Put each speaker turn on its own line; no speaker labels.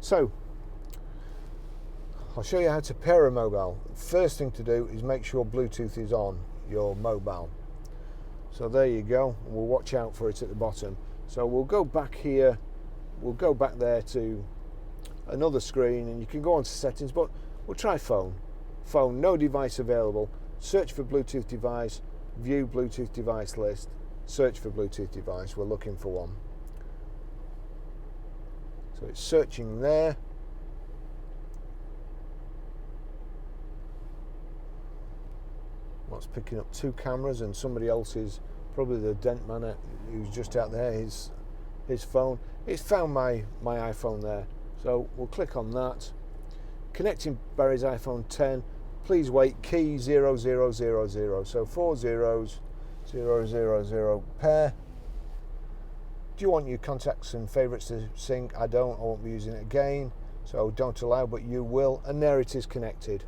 So I'll show you how to pair a mobile. First thing to do is make sure Bluetooth is on your mobile. So there you go. We'll watch out for it at the bottom. So we'll go back here, we'll go back there to another screen, and you can go on to settings, but we'll try phone. Phone, no device available. Search for Bluetooth device, view Bluetooth device list, search for Bluetooth device. We're looking for one. So it's searching there. Well, it's picking up two cameras and somebody else's, probably the dent man who's just out there, his phone. It's found my iPhone there. So we'll click on that. Connecting Barry's iPhone 10. Please wait, key 0000. So 4 zeros, 000 pair. Do you want your contacts and favourites to sync? I don't, I won't be using it again. So don't allow, but you will. And there it is connected.